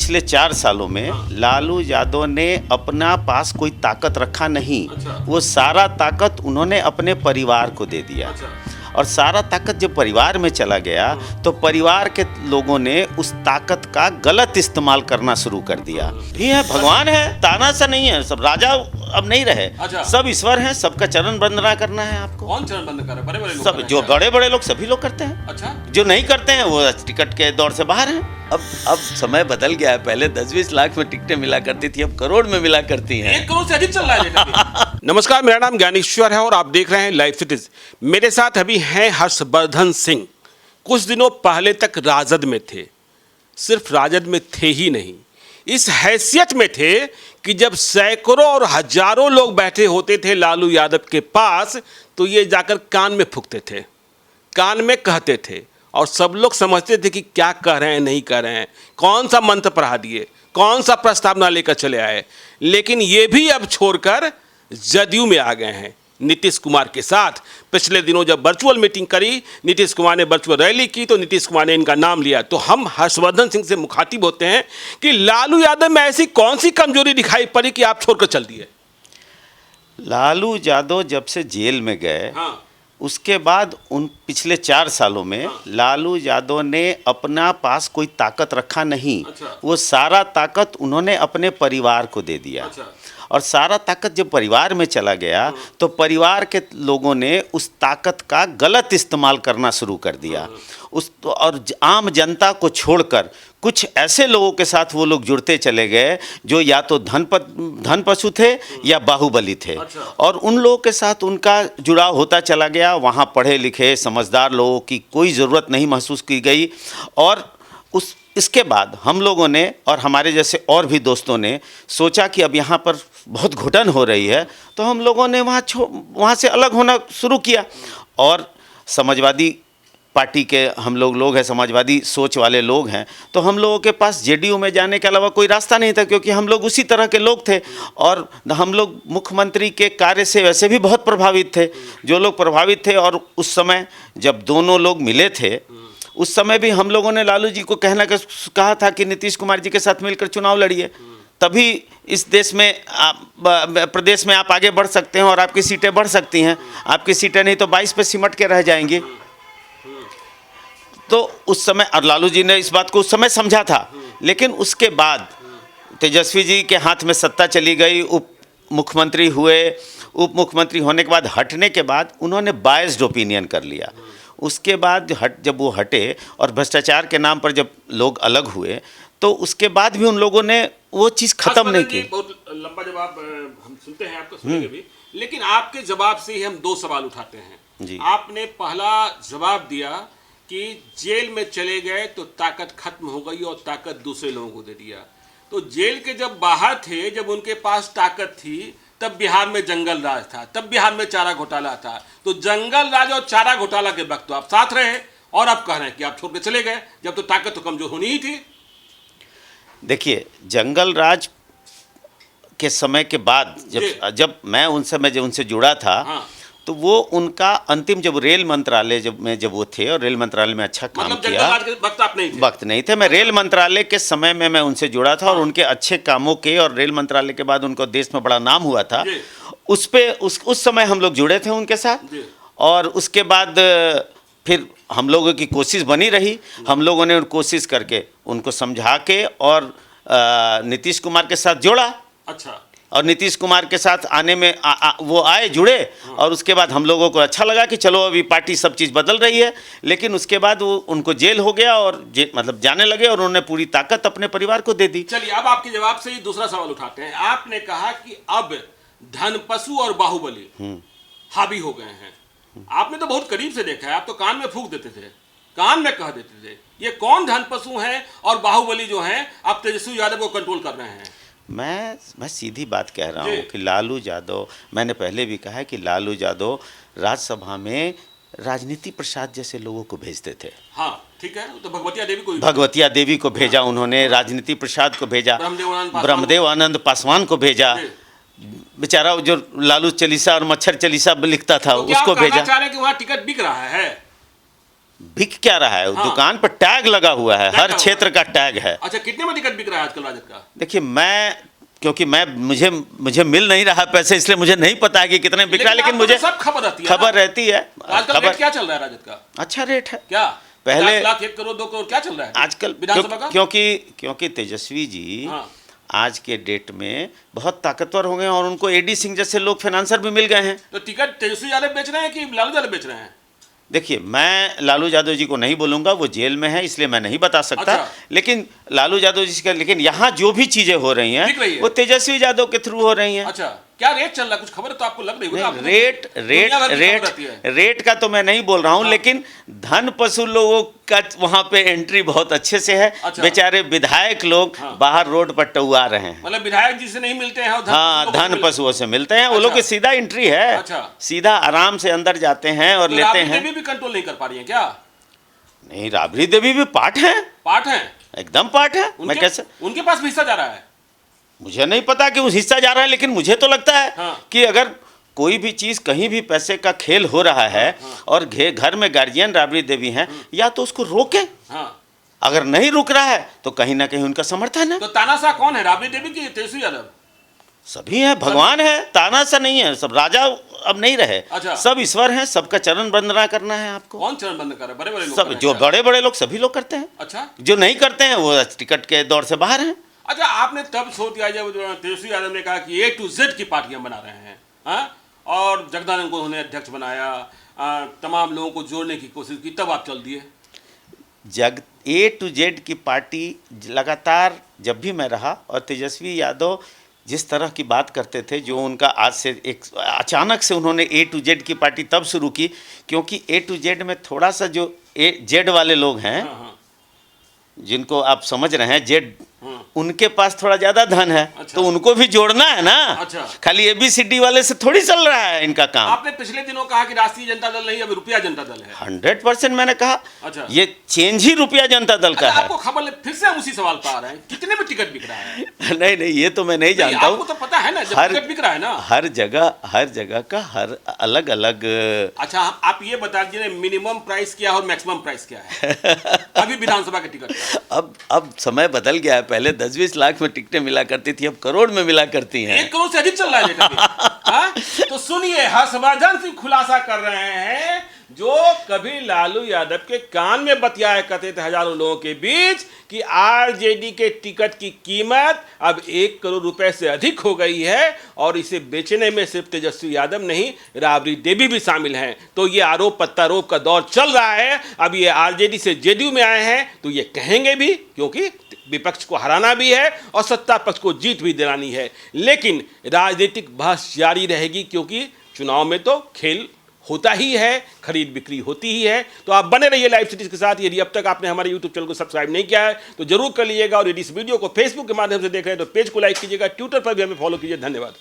पिछले 4 सालों में लालू यादव ने अपना पास कोई ताकत रखा नहीं। अच्छा। वो सारा ताकत उन्होंने अपने परिवार को दे दिया। अच्छा। और सारा ताकत जब परिवार में चला गया तो परिवार के लोगों ने उस ताकत का गलत इस्तेमाल करना शुरू कर दिया। भी है, भगवान है, तानाशाह नहीं है, सब राजा अब नहीं रहे। अच्छा। सब ईश्वर हैं, सबका चरण वंदना करना है आपको। कौन चरण बंद कर रहा है? बड़े बड़े लोग सब कर रहे जो हैं क्या? बड़े बड़े लोग सभी लोग करते हैं। अच्छा। जो नहीं करते हैं वो टिकट के दौर से बाहर हैं। अब समय बदल गया है। पहले 10-20 लाख में टिकटें मिला करती थी, अब करोड़ में मिला करती हैं। 1 करोड़ से अधिक चल रहा है लेकर। नमस्कार, मेरा नाम ज्ञानेश्वर है और आप देख रहे हैं लाइव सिटीज। मेरे साथ अभी हैं हर्षवर्धन सिंह। कुछ दिनों पहले तक राजद में थे। सिर्फ राजद में थे ही नहीं, इस हैसियत में थे कि जब सैकड़ों और हजारों लोग बैठे होते थे लालू यादव के पास तो ये जाकर कान में फूंकते थे, कान में कहते थे और सब लोग समझते थे कि क्या कह रहे हैं, नहीं कह रहे हैं, कौन सा मंत्र पढ़ा दिए, कौन सा प्रस्तावना लेकर चले आए। लेकिन ये भी अब छोड़कर जदयू में आ गए हैं नीतीश कुमार के साथ। पिछले दिनों जब वर्चुअल मीटिंग करी, नीतीश कुमार ने वर्चुअल रैली की तो नीतीश कुमार ने इनका नाम लिया। तो हम हर्षवर्धन सिंह से मुखातिब होते हैं कि लालू यादव में ऐसी कौन सी कमजोरी दिखाई पड़ी कि आप छोड़कर चल दिए? लालू यादव जब से जेल में गए, हाँ। उसके बाद उन पिछले 4 सालों में लालू यादव ने अपना पास कोई ताकत रखा नहीं। अच्छा। वो सारा ताकत उन्होंने अपने परिवार को दे दिया। अच्छा। और सारा ताकत जब परिवार में चला गया तो परिवार के लोगों ने उस ताकत का गलत इस्तेमाल करना शुरू कर दिया। और आम जनता को छोड़कर कुछ ऐसे लोगों के साथ वो लोग जुड़ते चले गए जो या तो धन पशु थे या बाहुबली थे। अच्छा। और उन लोगों के साथ उनका जुड़ाव होता चला गया। वहाँ पढ़े लिखे समझदार लोगों की कोई ज़रूरत नहीं महसूस की गई। और इसके बाद हम लोगों ने और हमारे जैसे और भी दोस्तों ने सोचा कि अब यहाँ पर बहुत घुटन हो रही है, तो हम लोगों ने वहाँ से अलग होना शुरू किया। और समाजवादी पार्टी के हम लोग हैं, समाजवादी सोच वाले लोग हैं, तो हम लोगों के पास जेडीयू में जाने के अलावा कोई रास्ता नहीं था, क्योंकि हम लोग उसी तरह के लोग थे। और हम लोग मुख्यमंत्री के कार्य से वैसे भी बहुत प्रभावित थे। जो लोग प्रभावित थे, और उस समय जब दोनों लोग मिले थे उस समय भी हम लोगों ने लालू जी को कहा था कि नीतीश कुमार जी के साथ मिलकर चुनाव लड़िए, तभी इस देश में प्रदेश में आप आगे बढ़ सकते हैं और आपकी सीटें बढ़ सकती हैं। आपकी सीटें नहीं तो 22 पे सिमट के रह जाएंगी। तो उस समय और लालू जी ने इस बात को उस समय समझा था। लेकिन उसके बाद तेजस्वी जी के हाथ में सत्ता चली गई, उप मुख्यमंत्री हुए। उप मुख्यमंत्री होने के बाद, हटने के बाद उन्होंने बायस्ड ओपिनियन कर लिया। उसके बाद जब वो हटे और भ्रष्टाचार के नाम पर जब लोग अलग हुए, तो उसके बाद भी उन लोगों ने वो चीज़ खत्म नहीं की। बहुत लंबा जवाब हम सुनते हैं, आपको सुनेंगे भी, लेकिन आपके जवाब से ही हम 2 सवाल उठाते हैं जी। आपने पहला जवाब दिया कि जेल में चले गए तो ताकत खत्म हो गई और ताकत दूसरे लोगों को दे दिया। तो जेल के जब बाहर थे, जब उनके पास ताकत थी, तब बिहार में जंगल राज था, तब बिहार में चारा घोटाला था। तो जंगल राज और चारा घोटाला के वक्त तो आप साथ रहे और अब कह रहे हैं कि आप छोड़ के चले गए, जब तो ताकत तो कमजोर होनी ही थी। देखिए, जंगल राज के समय के बाद जब मैं उनसे जुड़ा था, हाँ। तो वो उनका अंतिम जब रेल मंत्रालय जब वो थे और रेल मंत्रालय में अच्छा काम मतलब किया। जंगल राज के वक्त आप नहीं थे? वक्त नहीं थे, मैं रेल मंत्रालय के समय में मैं उनसे जुड़ा था। और उनके अच्छे कामों के, और रेल मंत्रालय के बाद उनको देश में बड़ा नाम हुआ था, उस समय हम लोग जुड़े थे उनके साथ। और उसके बाद फिर हम लोगों की कोशिश बनी रही। हम लोगों ने कोशिश करके उनको समझा के और नीतीश कुमार के साथ जोड़ा। अच्छा। और नीतीश कुमार के साथ आने में वो आए, जुड़े। और उसके बाद हम लोगों को अच्छा लगा कि चलो अभी पार्टी सब चीज़ बदल रही है। लेकिन उसके बाद वो उनको जेल हो गया और मतलब जाने लगे, और उन्होंने पूरी ताकत अपने परिवार को दे दी। चलिए, अब आपके जवाब से ही दूसरा सवाल उठाते हैं। आपने कहा कि अब धनपशु और बाहुबली हावी हो गए हैं। आपने तो बहुत करीब से देखा है, आप तो कान में फूंक देते थे, कान में कह देते थे। ये कौन धनपशु हैं और बाहुबली जो हैं अब तेजस्वी यादव को कंट्रोल कर रहे हैं? मैं सीधी बात कह रहा हूँ कि लालू यादव, मैंने पहले भी कहा है कि लालू यादव राज्यसभा में राजनीति प्रसाद जैसे लोगों को भेजते थे। हाँ, ठीक है। तो भगवतिया देवी को भेजा उन्होंने, राजनीति प्रसाद को भेजा, ब्रह्मदेव आनंद पासवान को भेजा, बेचारा जो लालू चालीसा और मच्छर चालीसा लिखता था, तो उसको भेजा। चाह रहे कि वहाँ टिकट बिक रहा है? बिक क्या रहा है, हाँ। दुकान पर टैग लगा हुआ है, टैग हर लगा क्षेत्र का टैग है। अच्छा, कितने में टिकट बिक रहा है आजकल राजद का? देखिए क्योंकि मुझे मिल नहीं रहा पैसे, इसलिए मुझे नहीं पता है कि कितने बिक रहा है, लेकिन आपको तो मुझे सब खबर रहती है खबर ना? रहती है। आजकल खबर रेट क्या चल रहा है राजद का? अच्छा रेट है क्या पहले 50 लाख, 1 करोड़, 2 करोड़ क्या चल रहा है आजकल, विधानसभा का? क्योंकि तेजस्वी जी हाँ। आज के डेट में बहुत ताकतवर हो गए हैं और उनको एडी सिंह जैसे लोग फाइनेंसर भी मिल गए हैं। तो टिकट तेजस्वी यादव बेच रहे हैं कि लालू यादव बेच रहे हैं? देखिए, मैं लालू यादव जी को नहीं बोलूंगा, वो जेल में है इसलिए मैं नहीं बता सकता। अच्छा। लेकिन लालू यादव जी का, लेकिन यहाँ जो भी चीजें हो रही दिख रही हैं है। वो तेजस्वी यादव के थ्रू हो रही हैं। अच्छा, क्या रेट चल रहा है? कुछ खबर तो आपको लग रही होगी ना? आपको रेट दुनिया भर की खबर रहती है। रेट का तो मैं नहीं बोल रहा हूँ, हाँ। लेकिन धन पशु लोगों का वहाँ पे एंट्री बहुत अच्छे से है। अच्छा। बेचारे विधायक लोग हाँ। बाहर रोड पर टुआ रहे हैं। मतलब विधायक जी से नहीं मिलते हैं और हाँ, धन पशुओं से मिलते हैं, वो लोग की अच्छा। सीधा एंट्री है। अच्छा। सीधा आराम से अंदर जाते हैं और तो लेते राबड़ी हैं। देवी भी कंट्रोल नहीं कर पा रही है क्या? नहीं, राबड़ी देवी भी पार्ट है, पार्ट है एकदम पार्ट है। मैं उनके, कैसे, उनके पास भी हिस्सा जा रहा है? मुझे नहीं पता कि उस हिस्सा जा रहा है, लेकिन मुझे तो लगता है हाँ। कि अगर कोई भी चीज कहीं भी पैसे का खेल हो रहा है और घर में गार्जियन राबड़ी देवी हैं, या तो उसको रोके, हाँ। अगर नहीं रुक रहा है तो कहीं ना कहीं उनका समर्थन है। तो तानाशाह कौन है, राबड़ी देवी की तेजस्वी यादव? सभी हैं, भगवान है, तानाशाह नहीं है, सब राजा अब नहीं रहे। अच्छा। सब ईश्वर हैं, सबका चरण वंदना करना है आपको। कौन चरण बंद कर रहा है? बड़े बड़े लोग कर सब रहे हैं जो क्या? बड़े बड़े लोग सभी लोग करते हैं, अच्छा जो नहीं करते हैं वो टिकट के दौर से बाहर हैं। अच्छा, आपने तब सोच दिया जब तेजस्वी यादव ने कहा कि A to Z की पार्टियां बना रहे हैं, हाँ? और जगदानंद को उन्होंने अध्यक्ष बनाया, तमाम लोगों को जोड़ने की कोशिश की, तब आप चल दिए। A to Z की पार्टी लगातार जब भी मैं रहा, और तेजस्वी यादव जिस तरह की बात करते थे, जो उनका आज से एक अचानक से उन्होंने A to Z की पार्टी तब शुरू की, क्योंकि A to Z में थोड़ा सा जो जेड वाले लोग हैं, हाँ, हाँ, जिनको आप समझ रहे हैं जेड, हाँ। उनके पास थोड़ा ज्यादा धन है। अच्छा। तो उनको भी जोड़ना है ना। अच्छा। खाली ABCD वाले से थोड़ी चल रहा है इनका काम। आपने पिछले दिनों कहा कि राष्ट्रीय जनता दल नहीं, अब रुपया जनता दल है। 100% मैंने कहा। अच्छा। ये चेंज ही रुपया जनता दल का अच्छा, है। आपको खबर फिर से हम उसी सवाल पर आ रहे हैं, कितने में टिकट बिक रहा है? नहीं नहीं, ये तो मैं नहीं जानता आपको हूँ। तो पता है ना, जब टिकट बिक रहा है ना। हर जगह का हर अलग अलग। अच्छा, आप ये बता दीजिए मिनिमम प्राइस क्या है और मैक्सिमम प्राइस क्या है अभी विधानसभा के टिकट का? अब समय बदल गया है। पहले 10-20 लाख में टिकटें मिला करती थी, अब करोड़ में मिला करती हैं। 1 करोड़ से अधिक चल रहा है रेट अभी। हाँ? तो सुनिए, हर्षवर्धन सिंह खुलासा कर रहे हैं, जो कभी लालू यादव के कान में बतियाया करते थे हजारों लोगों के बीच कि आरजेडी के टिकट की कीमत अब 1 करोड़ रुपए से अधिक हो गई है, और इसे बेचने में सिर्फ तेजस्वी यादव नहीं, राबड़ी देवी भी शामिल हैं। तो ये आरोप प्रत्यारोप का दौर चल रहा है। अब ये आरजेडी से जेडीयू में आए हैं तो ये कहेंगे भी, क्योंकि विपक्ष को हराना भी है और सत्ता पक्ष को जीत भी दिलानी है। लेकिन राजनीतिक बहस जारी रहेगी, क्योंकि चुनाव में तो खेल होता ही है, खरीद बिक्री होती ही है। तो आप बने रहिए लाइव सिटीज के साथ। यदि अब तक आपने हमारे यूट्यूब चैनल को सब्सक्राइब नहीं किया है तो जरूर कर लीजिएगा, और यदि इस वीडियो को फेसबुक के माध्यम से देख रहे हैं तो पेज को लाइक कीजिएगा, ट्विटर पर भी हमें फॉलो कीजिए। धन्यवाद।